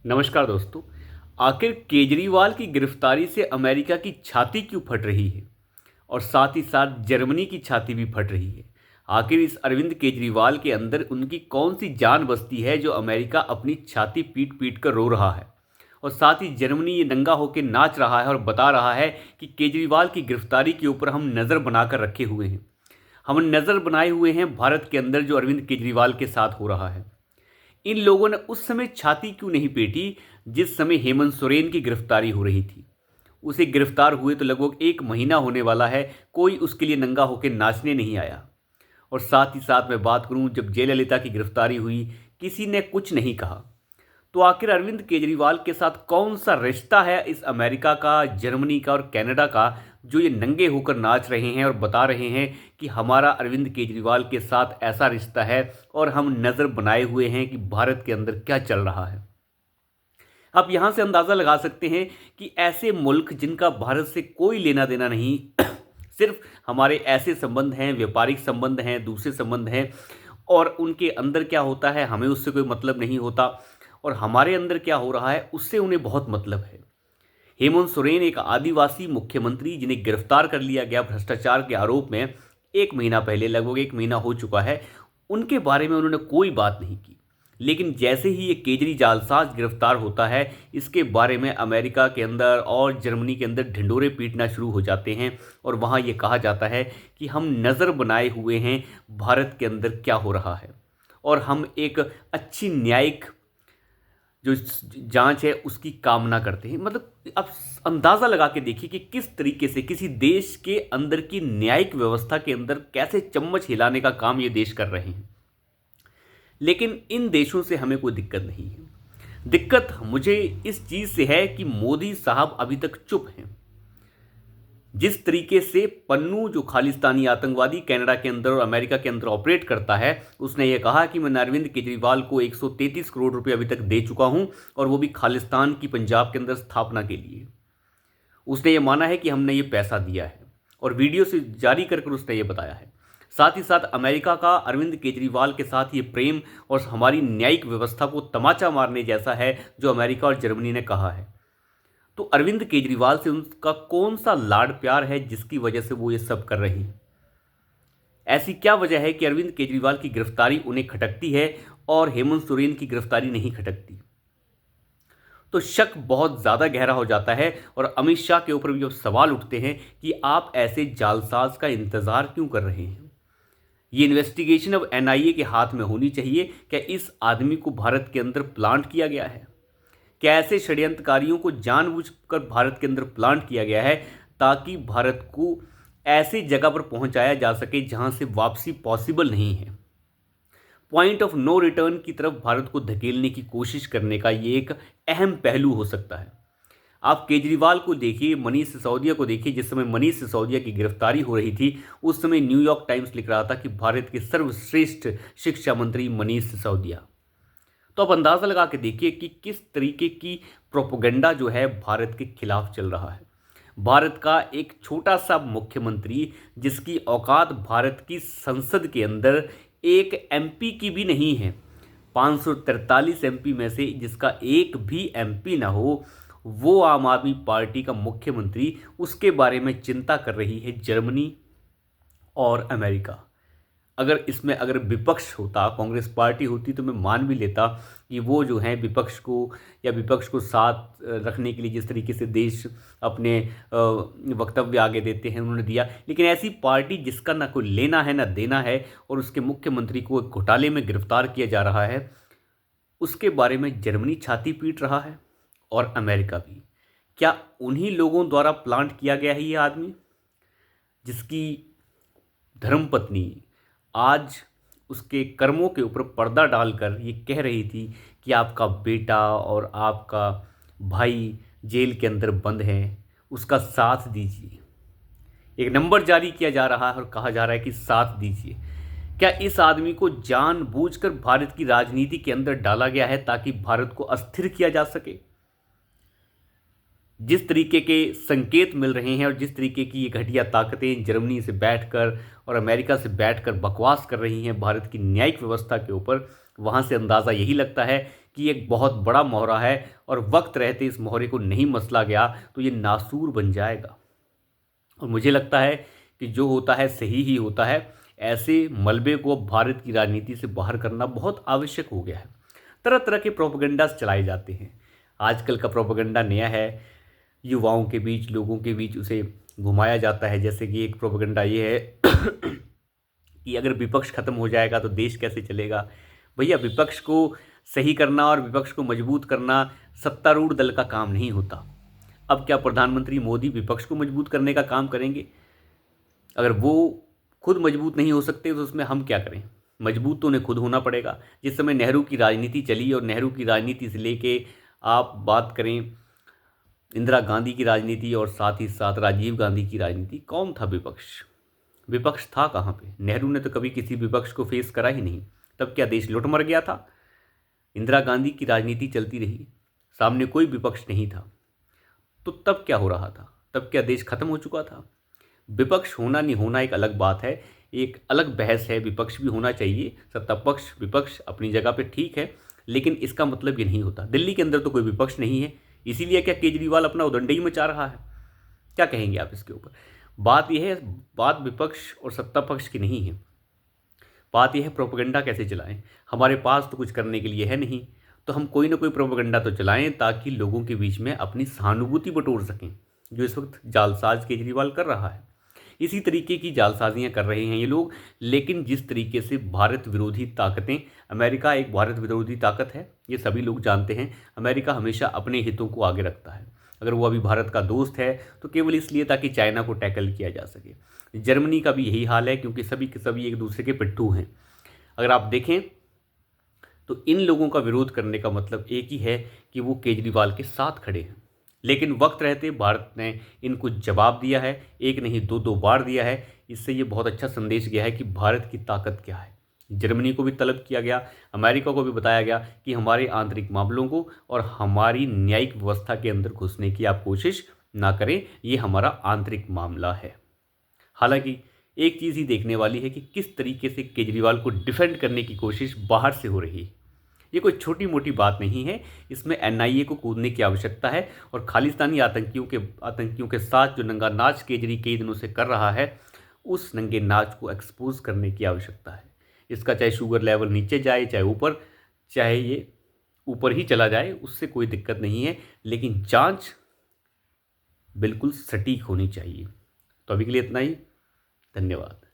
नमस्कार दोस्तों। आखिर केजरीवाल की गिरफ्तारी से अमेरिका की छाती क्यों फट रही है और साथ ही साथ जर्मनी की छाती भी फट रही है। आखिर इस अरविंद केजरीवाल के अंदर उनकी कौन सी जान बसती है जो अमेरिका अपनी छाती पीट पीट कर रो रहा है और साथ ही जर्मनी ये नंगा होकर नाच रहा है और बता रहा है कि केजरीवाल की गिरफ्तारी के ऊपर हम नज़र बनाकर रखे हुए हैं। हम नज़र बनाए हुए हैं भारत के अंदर जो अरविंद केजरीवाल के साथ हो रहा है। इन लोगों ने उस समय छाती क्यों नहीं पीटी जिस समय हेमंत सोरेन की गिरफ्तारी हो रही थी। उसे गिरफ्तार हुए तो लगभग 1 महीना होने वाला है, कोई उसके लिए नंगा होकर नाचने नहीं आया। और साथ ही साथ मैं बात करूं, जब जयललिता की गिरफ्तारी हुई किसी ने कुछ नहीं कहा। तो आखिर अरविंद केजरीवाल के साथ कौन सा रिश्ता है इस अमेरिका का, जर्मनी का और कनाडा का, जो ये नंगे होकर नाच रहे हैं और बता रहे हैं कि हमारा अरविंद केजरीवाल के साथ ऐसा रिश्ता है और हम नज़र बनाए हुए हैं कि भारत के अंदर क्या चल रहा है। आप यहाँ से अंदाज़ा लगा सकते हैं कि ऐसे मुल्क जिनका भारत से कोई लेना देना नहीं, सिर्फ हमारे ऐसे संबंध हैं, व्यापारिक संबंध हैं, दूसरे संबंध हैं, और उनके अंदर क्या होता है हमें उससे कोई मतलब नहीं होता, और हमारे अंदर क्या हो रहा है उससे उन्हें बहुत मतलब है। हेमंत सोरेन एक आदिवासी मुख्यमंत्री जिन्हें गिरफ्तार कर लिया गया भ्रष्टाचार के आरोप में 1 महीना पहले, लगभग 1 महीना हो चुका है, उनके बारे में उन्होंने कोई बात नहीं की। लेकिन जैसे ही ये केजरी जालसाज गिरफ्तार होता है, इसके बारे में अमेरिका के अंदर और जर्मनी के अंदर ढिंडोरे पीटना शुरू हो जाते हैं और वहाँ ये कहा जाता है कि हम नज़र बनाए हुए हैं भारत के अंदर क्या हो रहा है और हम एक अच्छी न्यायिक जो जांच है उसकी कामना करते हैं। मतलब आप अंदाज़ा लगा के देखिए कि किस तरीके से किसी देश के अंदर की न्यायिक व्यवस्था के अंदर कैसे चम्मच हिलाने का काम ये देश कर रहे हैं। लेकिन इन देशों से हमें कोई दिक्कत नहीं है। दिक्कत मुझे इस चीज़ से है कि मोदी साहब अभी तक चुप हैं। जिस तरीके से पन्नू, जो खालिस्तानी आतंकवादी कनाडा के अंदर और अमेरिका के अंदर ऑपरेट करता है, उसने ये कहा कि मैं अरविंद केजरीवाल को 133 करोड़ रुपए अभी तक दे चुका हूं और वो भी खालिस्तान की पंजाब के अंदर स्थापना के लिए। उसने ये माना है कि हमने ये पैसा दिया है और वीडियो से जारी कर उसने ये बताया है। साथ ही साथ अमेरिका का अरविंद केजरीवाल के साथ ये प्रेम और हमारी न्यायिक व्यवस्था को तमाचा मारने जैसा है जो अमेरिका और जर्मनी ने कहा है। तो अरविंद केजरीवाल से उनका कौन सा लाड प्यार है जिसकी वजह से वो ये सब कर रहे हैं। ऐसी क्या वजह है कि अरविंद केजरीवाल की गिरफ्तारी उन्हें खटकती है और हेमंत सोरेन की गिरफ्तारी नहीं खटकती। तो शक बहुत ज़्यादा गहरा हो जाता है और अमित शाह के ऊपर भी अब सवाल उठते हैं कि आप ऐसे जालसाज का इंतज़ार क्यों कर रहे हैं। ये इन्वेस्टिगेशन अब एनआईए के हाथ में होनी चाहिए। क्या इस आदमी को भारत के अंदर प्लांट किया गया है? क्या ऐसे षड्यंत्रकारियों को जानबूझकर भारत के अंदर प्लांट किया गया है ताकि भारत को ऐसी जगह पर पहुंचाया जा सके जहां से वापसी पॉसिबल नहीं है। पॉइंट ऑफ नो रिटर्न की तरफ भारत को धकेलने की कोशिश करने का ये एक अहम पहलू हो सकता है। आप केजरीवाल को देखिए, मनीष सिसोदिया को देखिए। जिस समय मनीष सिसोदिया की गिरफ्तारी हो रही थी उस समय न्यूयॉर्क टाइम्स लिख रहा था कि भारत के सर्वश्रेष्ठ शिक्षा मंत्री मनीष सिसोदिया। तो आप अंदाज़ा लगा के देखिए कि किस तरीके की प्रोपोगंडा जो है भारत के खिलाफ चल रहा है। भारत का एक छोटा सा मुख्यमंत्री जिसकी औकात भारत की संसद के अंदर एक एमपी की भी नहीं है, 543 एमपी में से जिसका एक भी एमपी ना हो, वो आम आदमी पार्टी का मुख्यमंत्री, उसके बारे में चिंता कर रही है जर्मनी और अमेरिका। अगर विपक्ष होता, कांग्रेस पार्टी होती, तो मैं मान भी लेता कि वो जो है विपक्ष को साथ रखने के लिए जिस तरीके से देश अपने वक्तव्य आगे देते हैं उन्होंने दिया। लेकिन ऐसी पार्टी जिसका ना कोई लेना है ना देना है और उसके मुख्यमंत्री को एक घोटाले में गिरफ्तार किया जा रहा है, उसके बारे में जर्मनी छाती पीट रहा है और अमेरिका भी। क्या उन्हीं लोगों द्वारा प्लांट किया गया है ये आदमी, जिसकी धर्मपत्नी आज उसके कर्मों के ऊपर पर्दा डालकर ये कह रही थी कि आपका बेटा और आपका भाई जेल के अंदर बंद हैं, उसका साथ दीजिए। एक नंबर जारी किया जा रहा है और कहा जा रहा है कि साथ दीजिए। क्या इस आदमी को जानबूझकर भारत की राजनीति के अंदर डाला गया है ताकि भारत को अस्थिर किया जा सके? जिस तरीके के संकेत मिल रहे हैं और जिस तरीके की ये घटिया ताकतें जर्मनी से बैठकर और अमेरिका से बैठकर बकवास कर रही हैं भारत की न्यायिक व्यवस्था के ऊपर, वहाँ से अंदाज़ा यही लगता है कि एक बहुत बड़ा मोहरा है और वक्त रहते इस मोहरे को नहीं मसला गया तो ये नासूर बन जाएगा। और मुझे लगता है कि जो होता है सही ही होता है। ऐसे मलबे को अब भारत की राजनीति से बाहर करना बहुत आवश्यक हो गया है। तरह तरह के प्रोपेगेंडास चलाए जाते हैं। आजकल का प्रोपेगेंडा नया है, युवाओं के बीच, लोगों के बीच उसे घुमाया जाता है। जैसे कि एक प्रोपेगेंडा ये है कि अगर विपक्ष खत्म हो जाएगा तो देश कैसे चलेगा। भैया, विपक्ष को सही करना और विपक्ष को मजबूत करना सत्तारूढ़ दल का काम नहीं होता। अब क्या प्रधानमंत्री मोदी विपक्ष को मजबूत करने का काम करेंगे? अगर वो खुद मजबूत नहीं हो सकते तो उसमें हम क्या करें? मजबूत तो उन्हें खुद होना पड़ेगा। जिस समय नेहरू की राजनीति चली और नेहरू की राजनीति से लेके आप बात करें इंदिरा गांधी की राजनीति और साथ ही साथ राजीव गांधी की राजनीति, कौन था विपक्ष? विपक्ष था कहाँ पे? नेहरू ने तो कभी किसी विपक्ष को फेस करा ही नहीं। तब क्या देश लुट मर गया था? इंदिरा गांधी की राजनीति चलती रही, सामने कोई विपक्ष नहीं था। तो तब क्या हो रहा था? तब क्या देश खत्म हो चुका था? विपक्ष होना नहीं होना एक अलग बात है, एक अलग बहस है। विपक्ष भी होना चाहिए, सत्ता पक्ष विपक्ष अपनी जगह पे ठीक है, लेकिन इसका मतलब ये नहीं होता। दिल्ली के अंदर तो कोई विपक्ष नहीं है, इसीलिए क्या केजरीवाल अपना उदंडई मचा रहा है? क्या कहेंगे आप इसके ऊपर? बात यह है, बात विपक्ष और सत्ता पक्ष की नहीं है। बात यह है प्रोपेगेंडा कैसे चलाएं। हमारे पास तो कुछ करने के लिए है नहीं, तो हम कोई ना कोई प्रोपेगेंडा तो चलाएं ताकि लोगों के बीच में अपनी सहानुभूति बटोर सकें, जो इस वक्त जालसाज केजरीवाल कर रहा है। इसी तरीके की जालसाजियां कर रहे हैं ये लोग। लेकिन जिस तरीके से भारत विरोधी ताकतें, अमेरिका एक भारत विरोधी ताकत है, ये सभी लोग जानते हैं। अमेरिका हमेशा अपने हितों को आगे रखता है। अगर वो अभी भारत का दोस्त है तो केवल इसलिए ताकि चाइना को टैकल किया जा सके। जर्मनी का भी यही हाल है, क्योंकि सभी के सभी एक दूसरे के पिट्ठू हैं। अगर आप देखें तो इन लोगों का विरोध करने का मतलब एक ही है कि वो केजरीवाल के साथ खड़े हैं। लेकिन वक्त रहते भारत ने इनको जवाब दिया है, एक नहीं दो दो बार दिया है। इससे ये बहुत अच्छा संदेश गया है कि भारत की ताकत क्या है। जर्मनी को भी तलब किया गया, अमेरिका को भी बताया गया कि हमारे आंतरिक मामलों को और हमारी न्यायिक व्यवस्था के अंदर घुसने की आप कोशिश ना करें, ये हमारा आंतरिक मामला है। हालांकि एक चीज़ ही देखने वाली है कि किस तरीके से केजरीवाल को डिफेंड करने की कोशिश बाहर से हो रही है। ये कोई छोटी मोटी बात नहीं है, इसमें एनआईए को कूदने की आवश्यकता है और खालिस्तानी आतंकियों के साथ जो नंगा नाच केजरी कई दिनों से कर रहा है, उस नंगे नाच को एक्सपोज करने की आवश्यकता है। इसका चाहे शुगर लेवल नीचे जाए चाहे ऊपर, चाहे ये ऊपर ही चला जाए, उससे कोई दिक्कत नहीं है, लेकिन जांच बिल्कुल सटीक होनी चाहिए। तो अभी के लिए इतना ही, धन्यवाद।